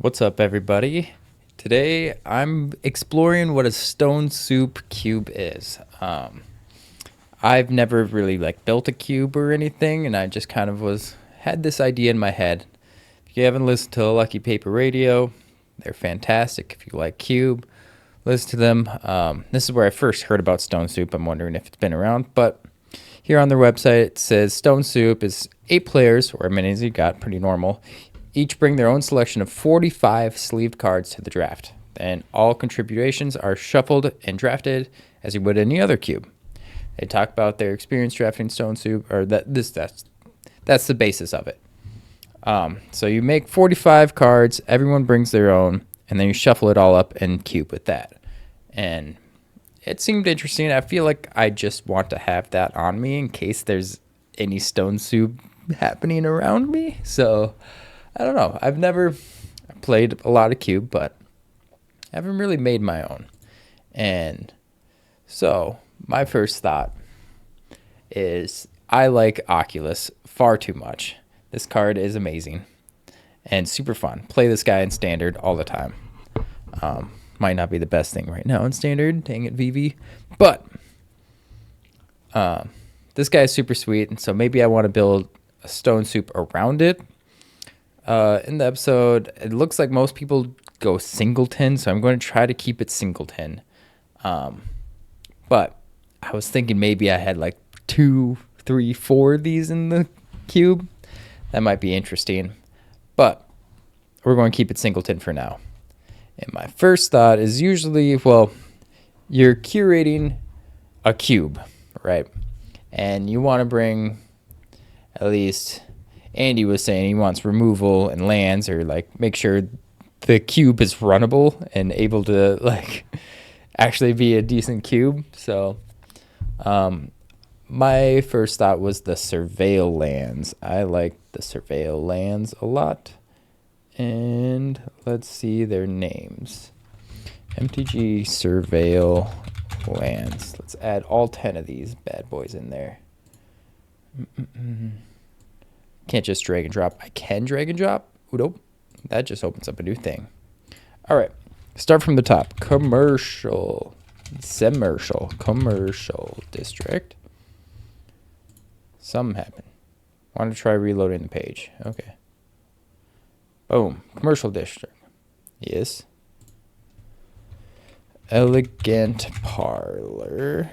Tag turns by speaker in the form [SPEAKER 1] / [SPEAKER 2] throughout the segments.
[SPEAKER 1] What's up, everybody? Today I'm exploring what a stone soup cube is. I've never really built a cube or anything, and I just kind of had this idea in my head. If you haven't listened to Lucky Paper Radio, they're fantastic. If you like cube, listen to them. This is where I first heard about stone soup. I'm wondering if it's been around, but here on their website it says stone soup is 8 players, or as many as you got, pretty normal. Each bring their own selection of 45 sleeved cards to the draft, and all contributions are shuffled and drafted as you would any other cube. They talk about their experience drafting stone soup, or that's the basis of it. So you make 45 cards, everyone brings their own, and then you shuffle it all up and cube with that. And it seemed interesting. I feel like I just want to have that on me in case there's any stone soup happening around me. So I don't know. I've never played a lot of cube, but I haven't really made my own. And so my first thought is I like Oculus far too much. This card is amazing and super fun. Play this guy in standard all the time. Might not be the best thing right now in standard. Dang it, VV. But this guy is super sweet, and so maybe I want to build a stone soup around it. In the episode, it looks like most people go singleton, so I'm going to try to keep it singleton. But I was thinking maybe I had 2, 3, 4 of these in the cube. That might be interesting. But we're going to keep it singleton for now. And my first thought is usually, you're curating a cube, right? And you want to bring at least... Andy was saying he wants removal and lands, or make sure the cube is runnable and able to actually be a decent cube. So my first thought was the surveil lands. I like the surveil lands a lot. And let's see their names. MTG surveil lands. Let's add all 10 of these bad boys in there. Can't just drag and drop. I can drag and drop. Ooh, nope. That just opens up a new thing. All right. Start from the top. Commercial district. Something happened. Want to try reloading the page. Okay. Boom. Commercial district. Yes. Elegant parlor.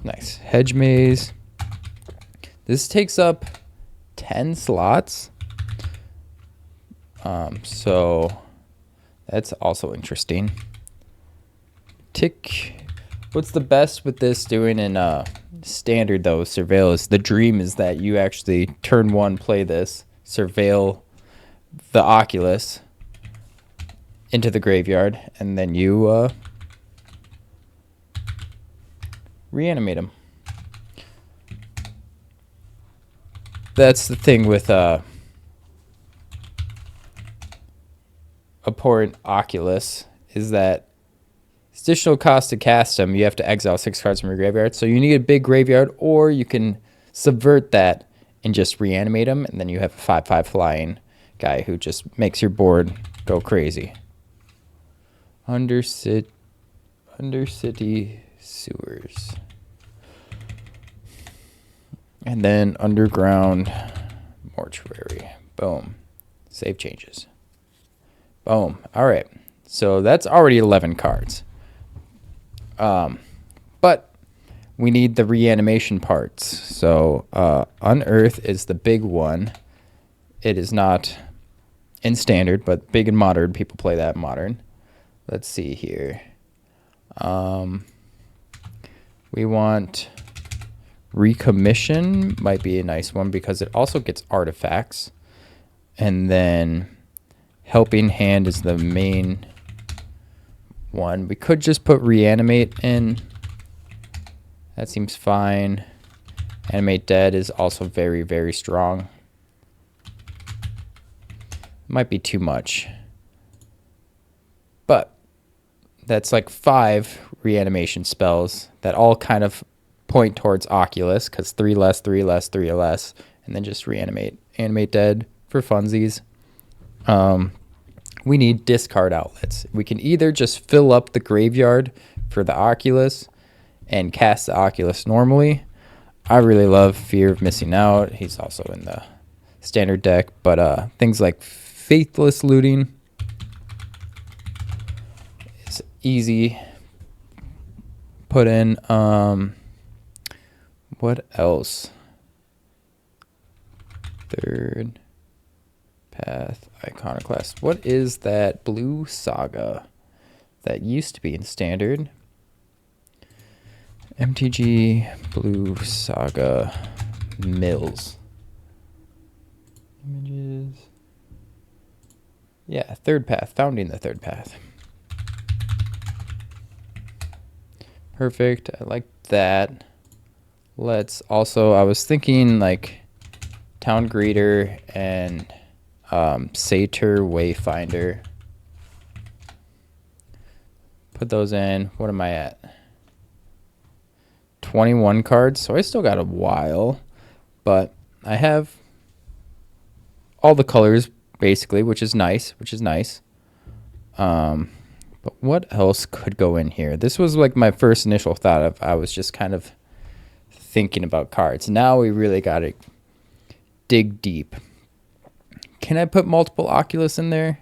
[SPEAKER 1] Nice. Hedge maze. This takes up 10 slots. So that's also interesting. What's the best with this doing in standard though, surveil, is the dream is that you actually turn 1 play this, surveil the Oculus into the graveyard, and then you reanimate him. That's the thing with abhorrent Oculus, is that it's additional cost to cast him. You have to exile 6 cards from your graveyard, so you need a big graveyard, or you can subvert that and just reanimate him, and then you have a 5/5 flying guy who just makes your board go crazy. Undercity sewers. And then underground mortuary. Boom. Save changes. Boom. All right. So that's already 11 cards. But we need the reanimation parts. So Unearth is the big one. It is not in standard, but big and modern. People play that in modern. Let's see here. We want... Recommission might be a nice one because it also gets artifacts. And then Helping Hand is the main one. We could just put Reanimate in. That seems fine. Animate Dead is also very, very strong. Might be too much. But that's 5 reanimation spells that all kind of point towards Oculus, because 3 less, 3 less, 3 less, and then just reanimate. Animate Dead for funsies. we need discard outlets. We can either just fill up the graveyard for the Oculus and cast the Oculus normally. I really love Fear of Missing Out. He's also in the standard deck, but things like Faithless Looting is easy. Put in what else? Third Path Iconoclast. What is that blue saga that used to be in standard? MTG Blue Saga Mills. Images. Yeah, Third Path. Founding the Third Path. Perfect. I like that. Let's also, I was thinking like Town Greeter and Satyr Wayfinder. Put those in. What am I at? 21 cards, so I still got a while, but I have all the colors basically, which is nice. But what else could go in here? This was like my first initial thought of, I was just kind of thinking about cards. Now we really got to dig deep. Can I put multiple Oculus in there?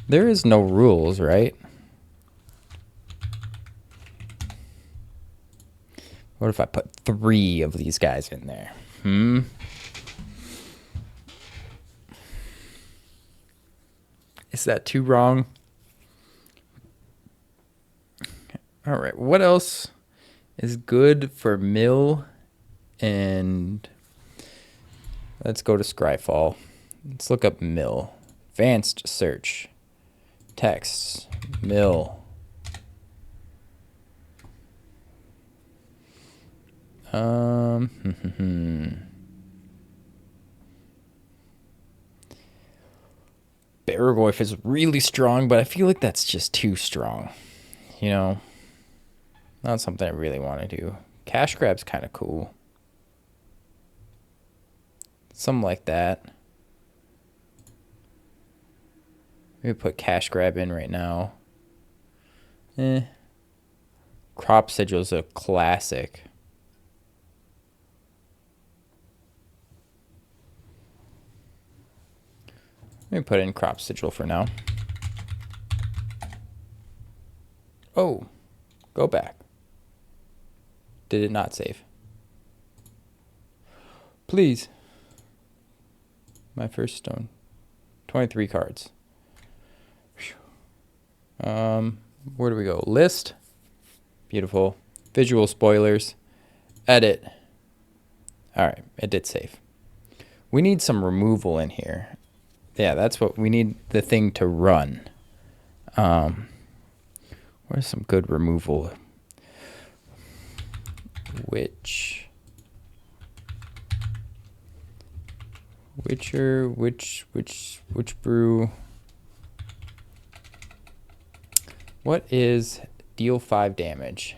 [SPEAKER 1] There is no rules, right? What if I put 3 of these guys in there? Is that too wrong? All right, what else is good for mill? And let's go to Scryfall. Let's look up mill. Advanced search. Text. Mill. Baragorf is really strong, but I feel like that's just too strong. You know, not something I really want to do. Cash Grab's kind of cool. Something like that. Maybe put Cash Grab in right now. Crop Sigil's a classic. Let me put in Crop Sigil for now. Oh, go back. Did it not save? Please. My first stone. 23 cards. Where do we go? List. Beautiful. Visual spoilers. Edit. All right, it did save. We need some removal in here. Yeah, that's what we need, the thing to run. Where's some good removal? Which brew? What is deal 5 damage?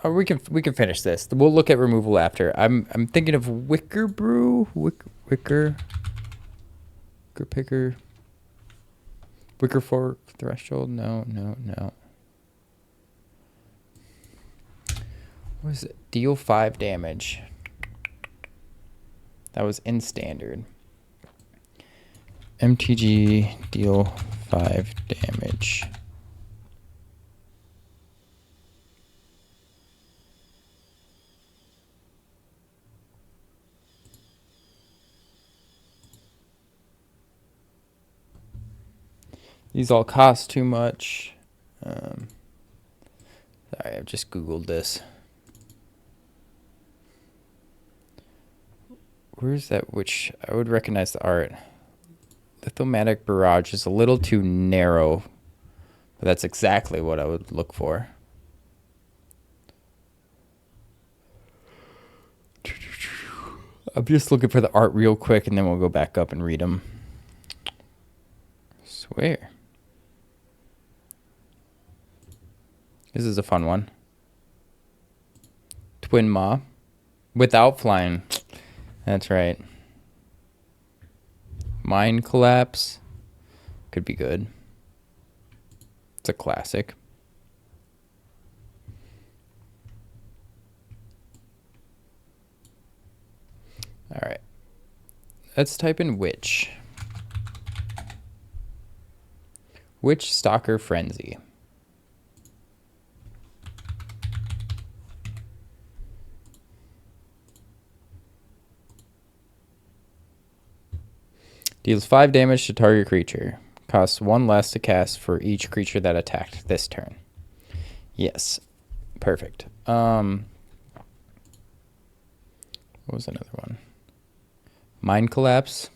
[SPEAKER 1] Oh, we can finish this. We'll look at removal after. I'm thinking of Wicker Brew, Wicker Picker, Wicker Fork, Threshold. No. What is it? Deal 5 damage. That was in standard. MTG deal 5 damage. These all cost too much. Sorry, I've just Googled this. Where's that? Which I would recognize the art. Lithomatic Barrage is a little too narrow, but that's exactly what I would look for. I'm just looking for the art real quick, and then we'll go back up and read them. I swear. This is a fun one. Twin Maw. Without flying. That's right. Mind Collapse. Could be good. It's a classic. All right. Let's type in Witch. Witch Stalker Frenzy. Deals 5 damage to target creature. Costs 1 less to cast for each creature that attacked this turn. Yes. Perfect. What was another one? Mind Collapse.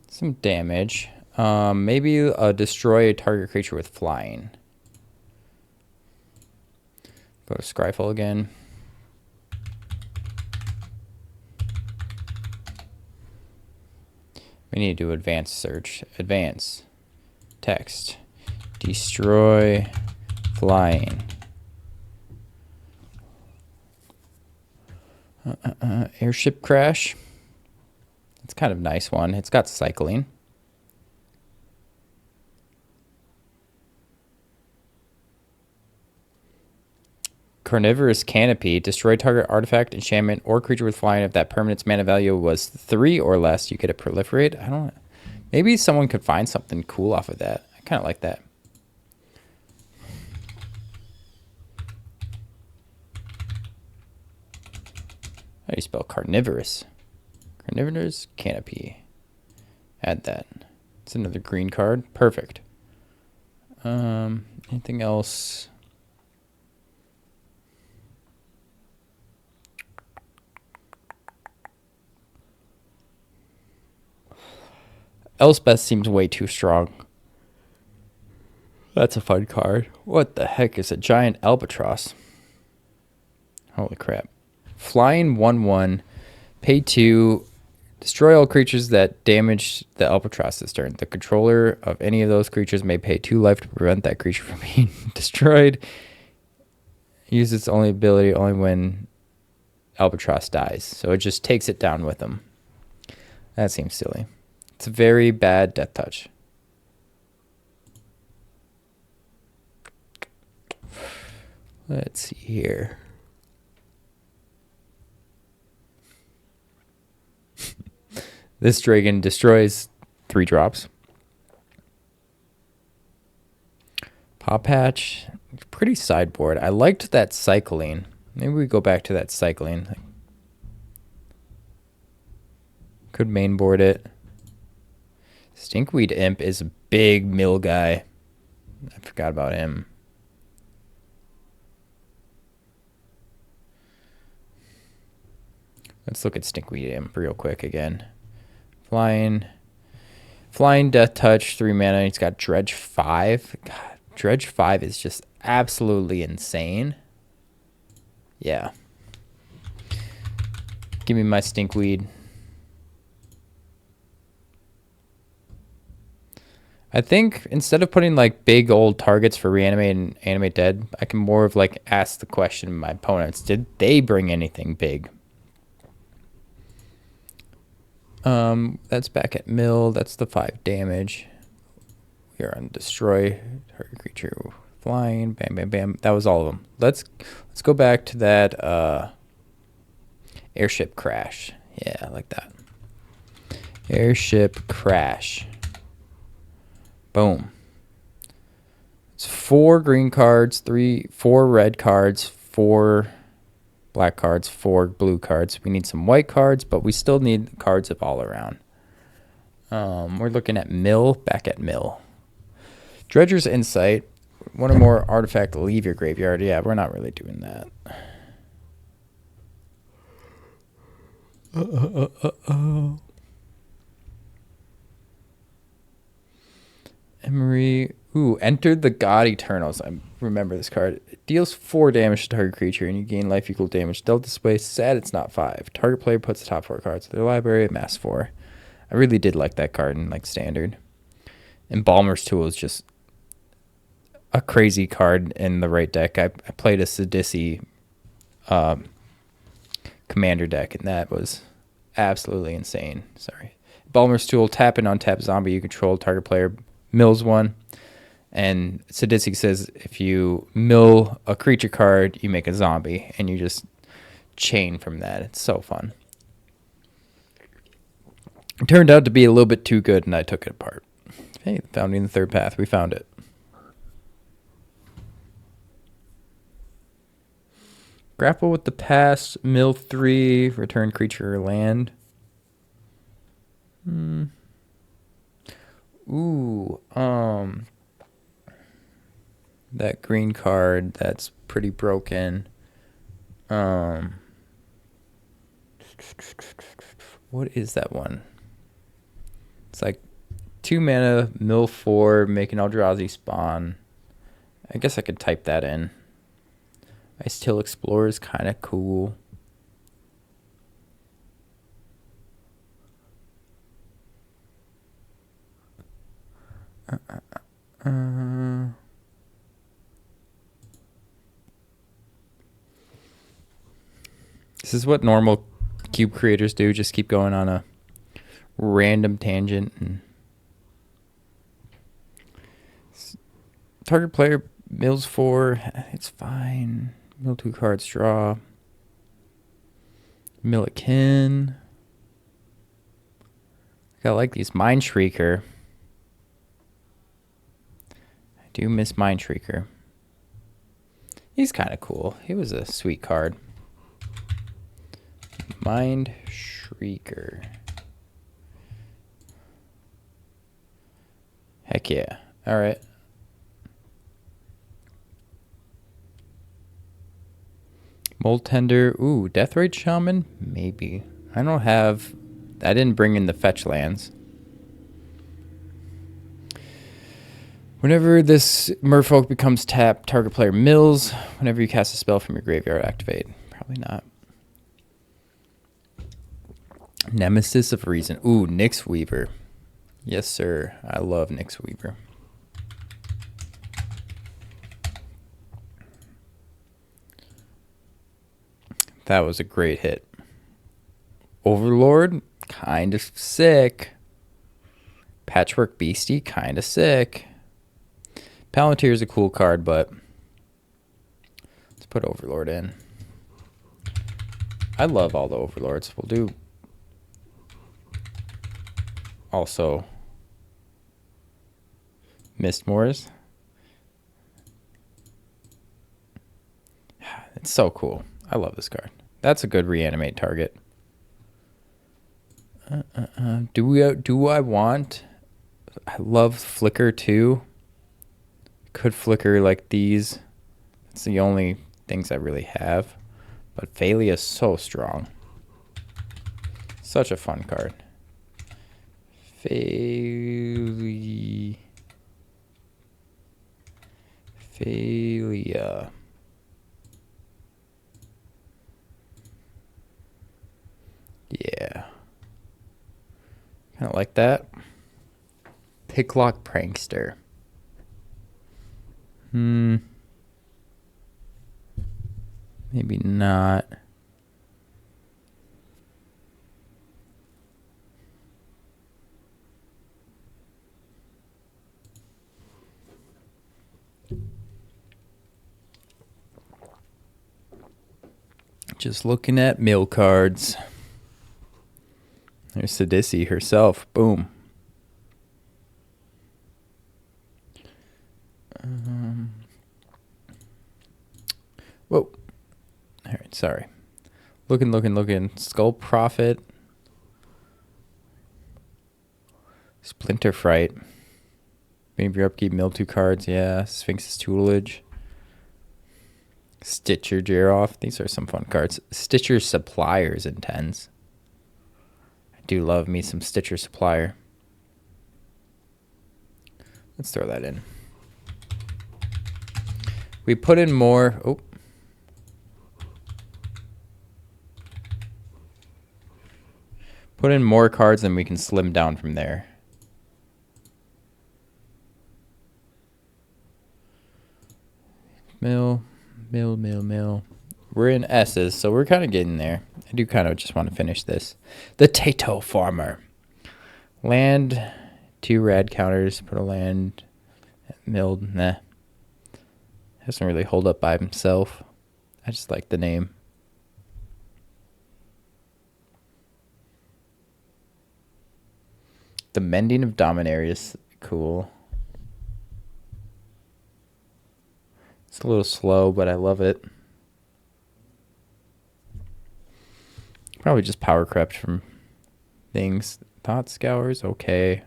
[SPEAKER 1] Some damage. Maybe destroy a target creature with flying. Go to Scryfall again. We need to do advanced search. Advance. Text. Destroy flying. Airship Crash. It's kind of a nice one. It's got cycling. Carnivorous Canopy. Destroy target artifact, enchantment, or creature with flying. If that permanent's mana value was 3 or less, you get a proliferate. I don't know. Maybe someone could find something cool off of that. I kind of like that. How do you spell carnivorous? Carnivorous Canopy. Add that. It's another green card. Perfect. Anything else? Elspeth seems way too strong. That's a fun card. What the heck is a giant albatross? Holy crap. Flying 1/1. Pay 2. Destroy all creatures that damage the albatross this turn. The controller of any of those creatures may pay 2 life to prevent that creature from being destroyed. Use its only ability only when albatross dies. So it just takes it down with them. That seems silly. It's a very bad death touch. Let's see here. This dragon destroys 3 drops. Pop Hatch, pretty sideboard. I liked that cycling. Maybe we go back to that cycling. Could mainboard it. Stinkweed Imp is a big mill guy. I forgot about him. Let's look at Stinkweed Imp real quick again. Flying Death Touch, 3 mana. He's got Dredge 5. God, Dredge 5 is just absolutely insane. Yeah. Give me my Stinkweed. I think instead of putting like big old targets for reanimate and animate dead, I can more of like ask the question of my opponents, did they bring anything big? That's back at mill. That's the 5 damage. We are on destroy target creature flying. Bam, bam, bam. That was all of them. Let's go back to that airship crash. Yeah, I like that. Airship crash. Boom. It's 4 green cards, 4 red cards, 4 black cards, 4 blue cards. We need some white cards, but we still need cards of all around. We're looking at mill, back at mill. Dredger's Insight. 1 or more artifact leave your graveyard. Yeah, we're not really doing that. Emery. Ooh, entered the God Eternals. I remember this card. It deals 4 damage to target creature, and you gain life equal damage. Dealt this way. Sad it's not 5. Target player puts the top 4 cards of their library at mass 4. I really did like that card in like standard. Embalmer's Tool is just a crazy card in the right deck. I played a Sidisi commander deck, and that was absolutely insane. Sorry. Balmer's Tool, tap and untap zombie you control. Target player mills one. And Sadistic says if you mill a creature card, you make a zombie, and you just chain from that. It's so fun. It turned out to be a little bit too good, and I took it apart. Hey, Founding the Third Path. We found it. Grapple with the past, mill 3, return creature or land. Ooh, that green card, that's pretty broken. What is that one? It's like 2 mana, mill 4, make an Eldrazi spawn. I guess I could type that in. Ice Till Explorer is kind of cool. This is what normal cube creators do. Just keep going on a random tangent. And target player mills 4. It's fine. Mill 2 cards, draw. Mill a kin. I like these. Mind Shrieker. I do miss Mind Shrieker. He's kind of cool. He was a sweet card. Mind Shrieker. Heck yeah. All right. Mold Tender. Ooh, Deathrite Shaman? Maybe. I didn't bring in the fetch lands. Whenever this merfolk becomes tapped, target player mills. Whenever you cast a spell from your graveyard, activate. Probably not. Nemesis of Reason. Ooh, Nyx Weaver. Yes, sir. I love Nyx Weaver. That was a great hit. Overlord, kind of sick. Patchwork Beastie, kind of sick. Palantir is a cool card, but let's put Overlord in. I love all the Overlords. We'll do also Mistmoors. It's so cool. I love this card. That's a good reanimate target. Do I want? I love Flicker too. Could flicker like these. It's the only things I really have. But Phalia is so strong. Such a fun card. Phalia. Yeah. Kind of like that. Picklock Prankster. Maybe not. Just looking at mill cards. There's Sidisi herself. Boom. Whoa. All right, sorry. Looking. Skull Prophet. Splinter Fright. Maybe your upkeep, mill 2 cards. Yeah. Sphinx's Tutelage. Stitcher Jaroff. These are some fun cards. Stitcher Suppliers in 10s. I do love me some Stitcher Supplier. Let's throw that in. We put in more. Oh. Put in more cards and we can slim down from there. Mill. We're in S's, so we're kind of getting there. I do kind of just want to finish this. The Tato Farmer. Land, 2 rad counters. Put a land. Milled. Nah. Doesn't really hold up by himself. I just like the name. The Mending of Dominaria is cool. It's a little slow, but I love it. Probably just power crept from things. Thought Scour's okay.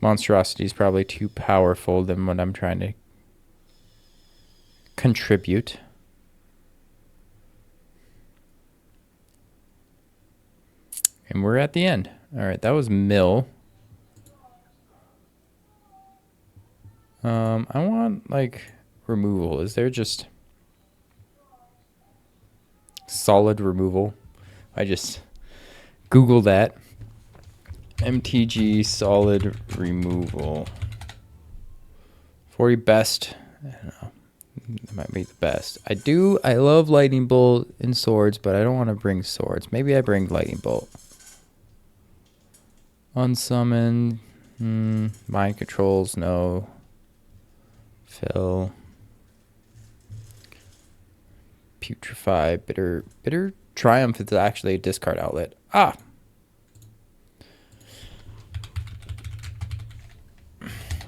[SPEAKER 1] Monstrosity is probably too powerful than what I'm trying to contribute. And we're at the end. All right, that was mill. I want like removal. Is there just solid removal? I just Googled that. MTG solid removal. 40 best. I don't know. That might be the best. I love lightning bolt and swords, but I don't want to bring swords. Maybe I bring lightning bolt. Unsummoned. Mind controls, no. Fill. Putrefy. Bitter Triumph is actually a discard outlet. Ah!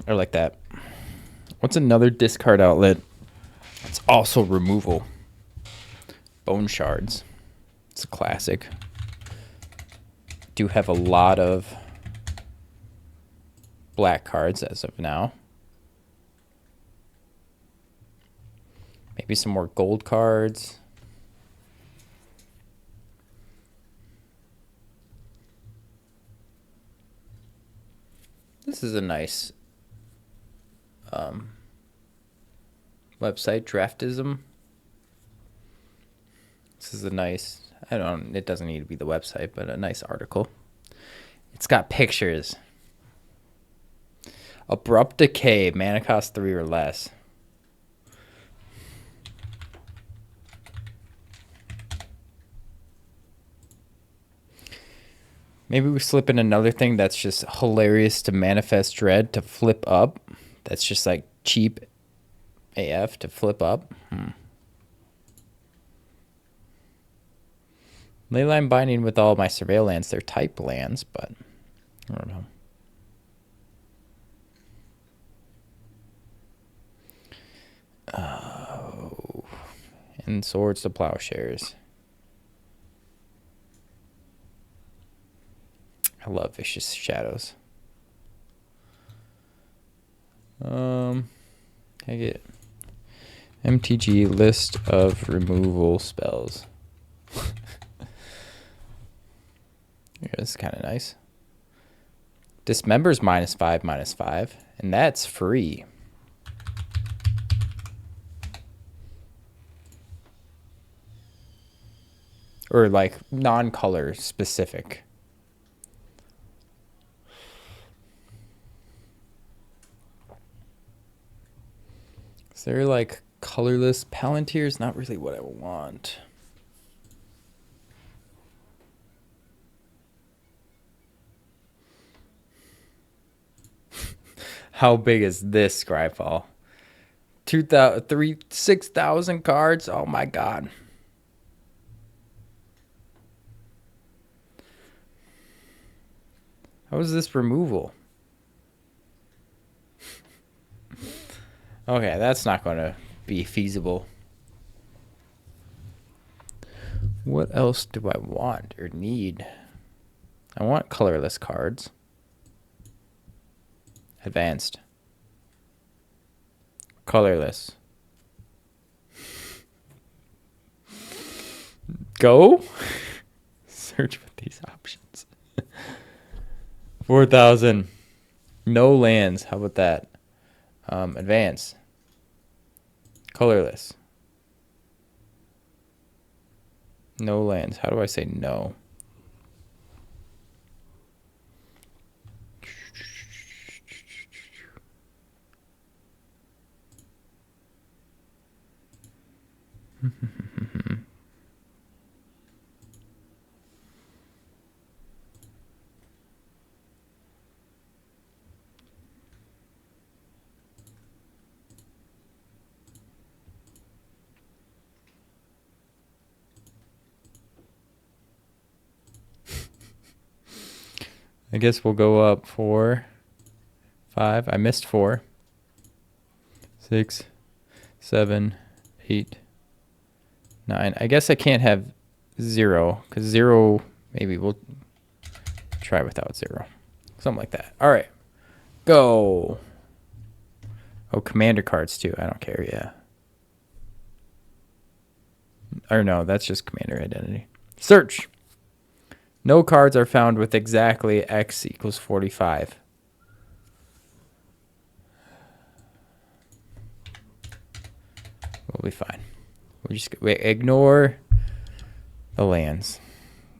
[SPEAKER 1] I like that. What's another discard outlet? It's also removal. Bone Shards. It's a classic. Do have a lot of black cards as of now. Maybe some more gold cards. This is a nice website, Draftism. This is a nice, it doesn't need to be the website, but a nice article. It's got pictures. Abrupt Decay, mana cost 3 or less. Maybe we slip in another thing that's just hilarious to Manifest Dread to flip up. That's just like cheap AF to flip up. Leyline Binding with all my surveil lands. They're type lands, but I don't know. Oh. And Swords to Plowshares. I love Vicious Shadows. Can I get MTG list of removal spells? Yeah, this is kind of nice. Dismember's -5/-5, and that's free. Or like non-color specific. Is there like colorless Palantir? Is not really what I want. How big is this Scryfall? 6,000 cards? Oh my god. How is this removal? Okay, that's not going to be feasible. What else do I want or need? I want colorless cards. Advanced. Colorless. Go? Search with these options. 4,000. No lands. How about that? Advance. Colorless. No lands. How do I say no? I guess we'll go up 4, 5. I missed 4. 6, 7, 8, 9. I guess I can't have 0 because 0, maybe we'll try without 0. Something like that. All right. Go. Oh, commander cards too. I don't care. Yeah. Or no, that's just commander identity. Search. No cards are found with exactly x equals 45. We'll be fine. We just ignore the lands.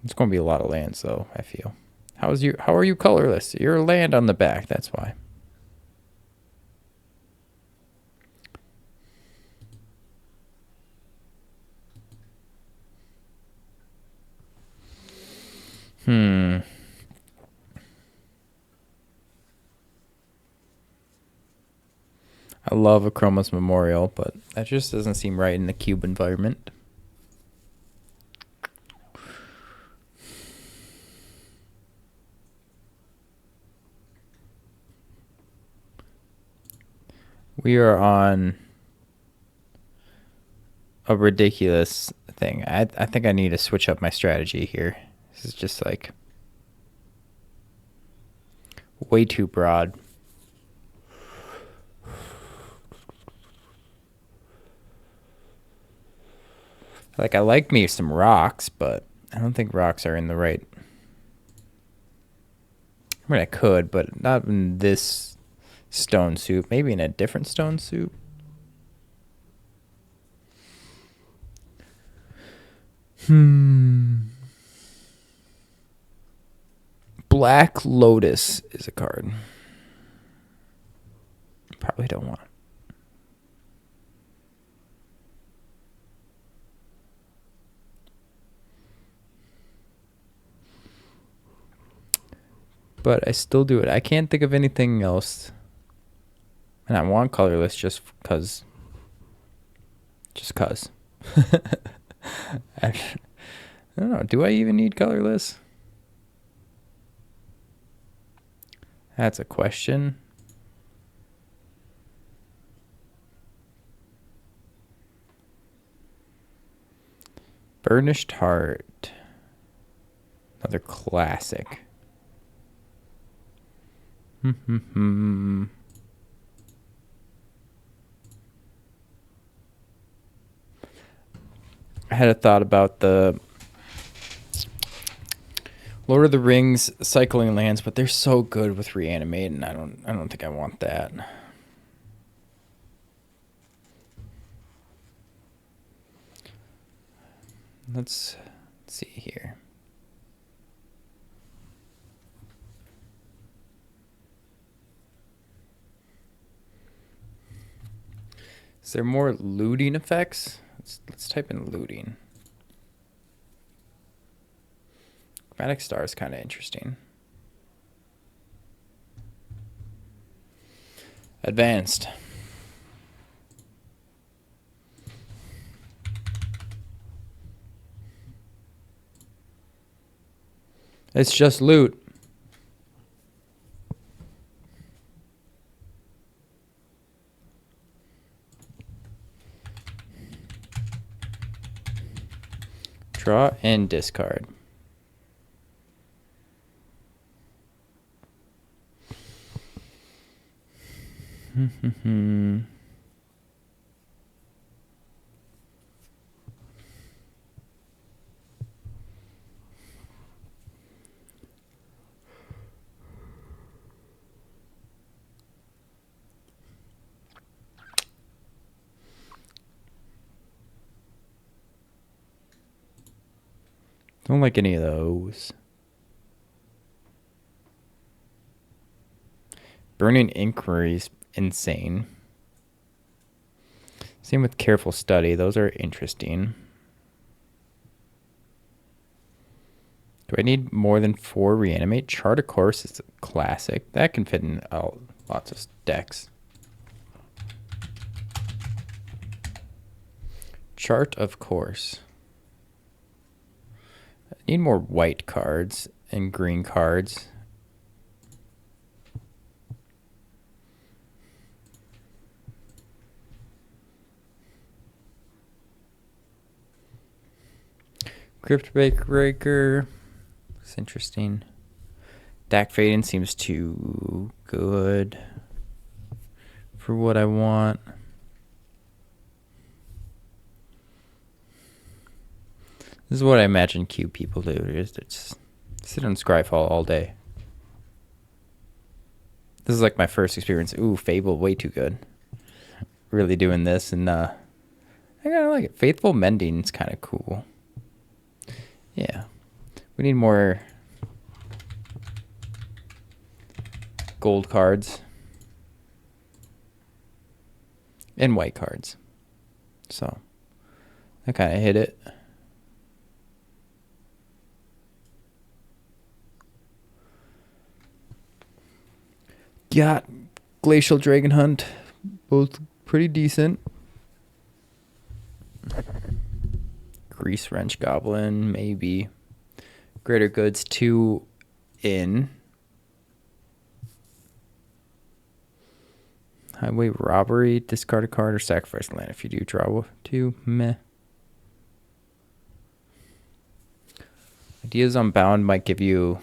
[SPEAKER 1] It's going to be a lot of lands though, I feel. How are you colorless? You're a land on the back, that's why. I love Akroma's Memorial, but that just doesn't seem right in the cube environment. We are on a ridiculous thing. I think I need to switch up my strategy here. This is just like way too broad. Like, I like me some rocks, but I don't think rocks are in the right. I mean, I could, but not in this stone soup. Maybe in a different stone soup. Black Lotus is a card. Probably don't want it. But I still do it. I can't think of anything else. And I want colorless just cause. Just cause. I don't know. Do I even need colorless? That's a question. Burnished Heart. Another classic. I had a thought about the Lord of the Rings cycling lands, but they're so good with reanimate, and I don't think I want that. Let's see here. Is there more looting effects? Let's type in looting. Chromatic Star is kind of interesting. Advanced. It's just loot. Draw and discard. Don't like any of those. Burning Inquiry's insane. Same with Careful Study. Those are interesting. Do I need more than 4 Reanimate? Chart of Course is a classic. That can fit in lots of decks. Chart of Course. I need more white cards and green cards. Crypt Breaker. It's interesting. Dak Faden seems too good for what I want. This is what I imagine cube people do. Is just sit on Scryfall all day. This is like my first experience. Ooh, Fable, way too good. Really doing this, and I kind of like it. Faithful Mending is kind of cool. Yeah. We need more gold cards and white cards. So I kind of hit it. Got Glacial Dragon Hunt, both pretty decent. Grease Wrench Goblin, maybe. Greater Goods 2 in. Highway Robbery, discard a card or sacrifice land. If you do, draw 2. Meh. Ideas Unbound might give you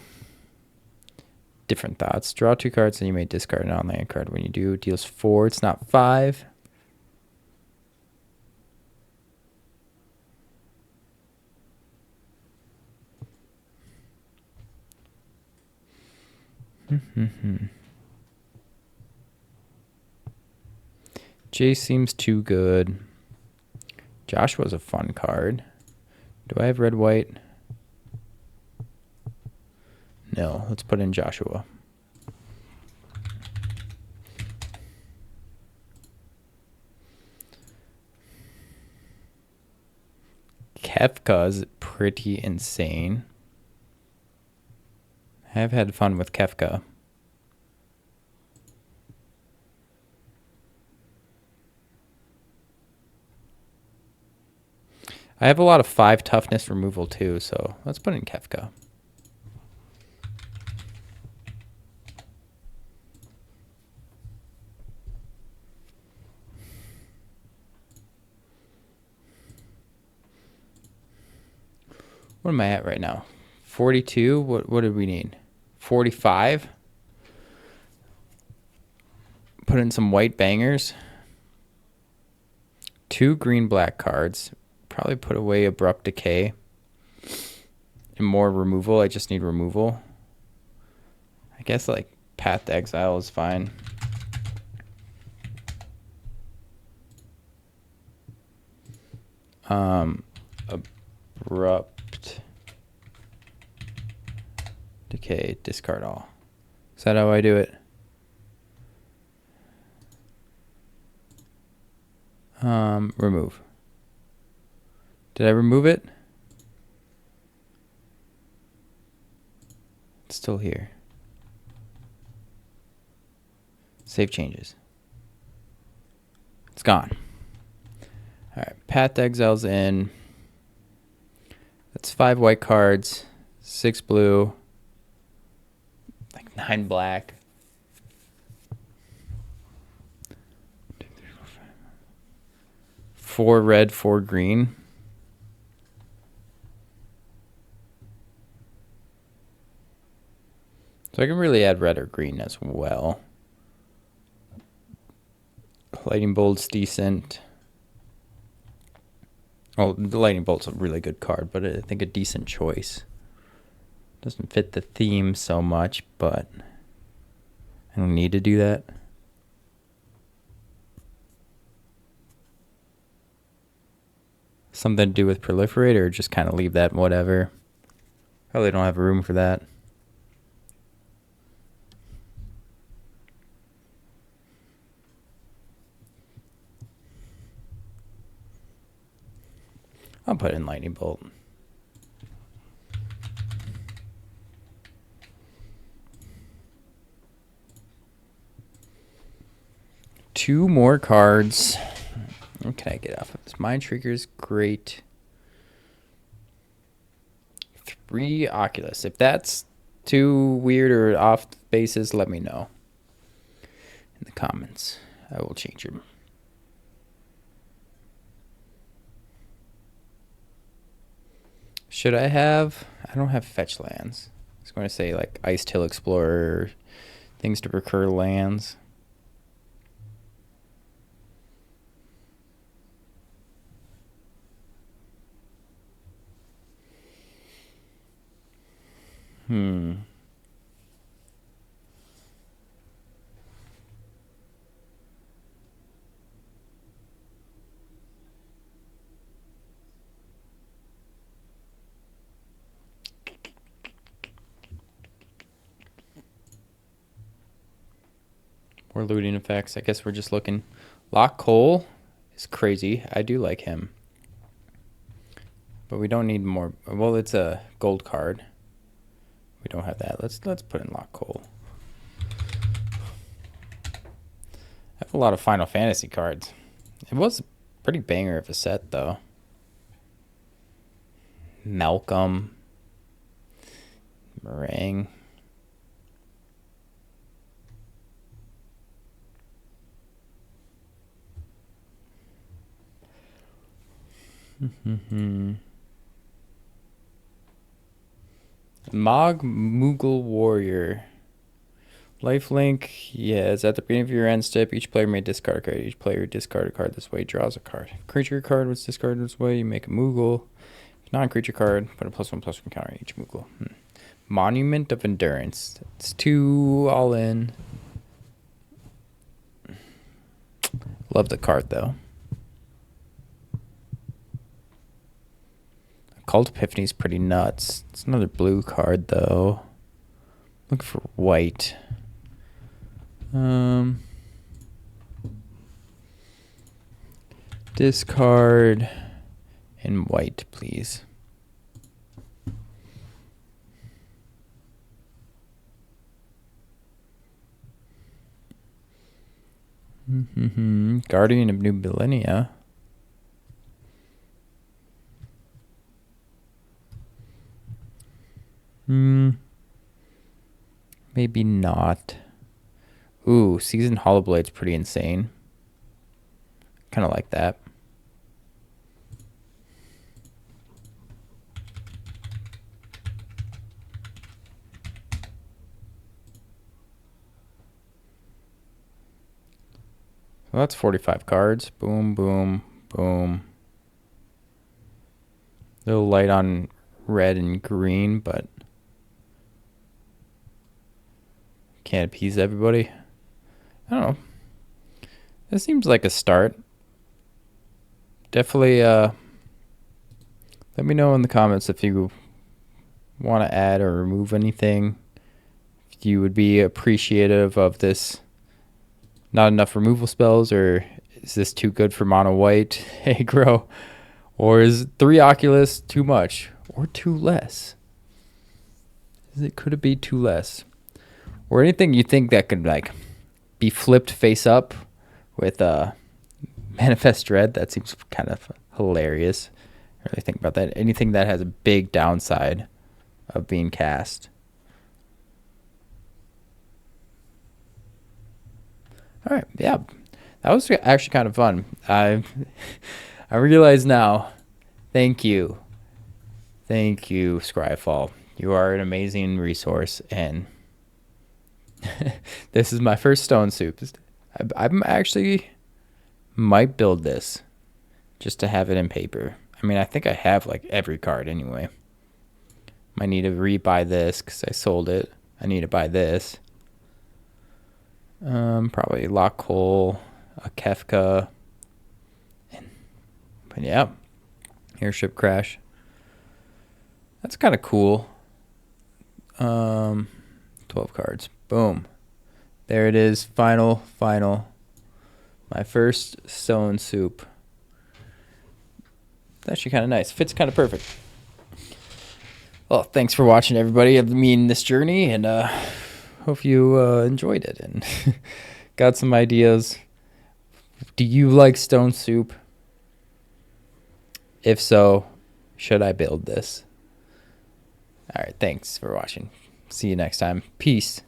[SPEAKER 1] different thoughts. Draw 2 cards and you may discard an on-land card. When you do, it deals 4. It's not 5. Jay seems too good. Joshua's a fun card. Do I have red white? No, let's put in Joshua. Kefka's pretty insane. I have had fun with Kefka. I have a lot of 5 toughness removal too, so let's put in Kefka. What am I at right now? 42? What did we need? 45? Put in some white bangers. 2 green-black cards. Probably put away Abrupt Decay. And more removal. I just need removal. I guess like Path to Exile is fine. Abrupt Decay, discard all. Is that how I do it? Remove. Did I remove it? It's still here. Save changes. It's gone. All right, Path to Exile's in. That's 5 white cards, 6 blue, like 9 black. 1, 2, 3, 4, 5. 4 red, 4 green. So I can really add red or green as well. Lightning Bolt's decent. Well, the Lightning Bolt's a really good card, but I think a decent choice. Doesn't fit the theme so much, but I don't need to do that. Something to do with Proliferate, or just kind of leave that whatever. Probably don't have room for that. I'll put in lightning bolt. Two more cards. What can I get off of this? Mind Trigger's great. 3 Oculus. If that's too weird or off bases, let me know in the comments. I will change them. Should I have? I don't have fetch lands. I was going to say like Ice Till Explorer, things to recur lands. More looting effects. I guess we're just looking. Lock Cole is crazy. I do like him. But we don't need more. Well, it's a gold card. We don't have that. Let's put in Lock Cole. I have a lot of Final Fantasy cards. It was a pretty banger of a set, though. Malcolm. Meringue. Mog Moogle Warrior. Lifelink, yes. At the beginning of your end step, each player may discard a card. Each player discard a card this way draws a card. Creature card was discarded this way, you make a Moogle. Non-creature card, put a +1/+1 counter on each Moogle. Monument of Endurance. It's 2 all in. Love the card though. Cult Epiphany is pretty nuts. It's another blue card though. Look for white. Discard and white, please. Guardian of New Millennia. Maybe not. Ooh, Season Hollowblade's pretty insane. Kind of like that. So that's 45 cards. Boom, boom, boom. A little light on red and green, but can't appease everybody. I don't know. This seems like a start. Definitely let me know in the comments if you want to add or remove anything. If you would be appreciative of this. Not enough removal spells, or is this too good for mono white aggro? Or is 3 Oculus too much or too less? Could it be too less? Or anything you think that could like be flipped face up with Manifest Dread? That seems kind of hilarious. I really think about that. Anything that has a big downside of being cast. All right, yeah, that was actually kind of fun. I realize now. Thank you, Scryfall. You are an amazing resource, and this is my first Stone Soup. I'm actually might build this just to have it in paper. I mean, I think I have like every card anyway. Might need to rebuy this because I sold it. I need to buy this. Probably Lock Hole, a Kefka, but yeah, Airship Crash. That's kind of cool. 12 cards. Boom. There it is. Final. My first Stone Soup. It's actually kind of nice. Fits kind of perfect. Well, thanks for watching, everybody, of me in this journey, and hope you enjoyed it and got some ideas. Do you like stone soup? If so, should I build this? All right, thanks for watching. See you next time. Peace.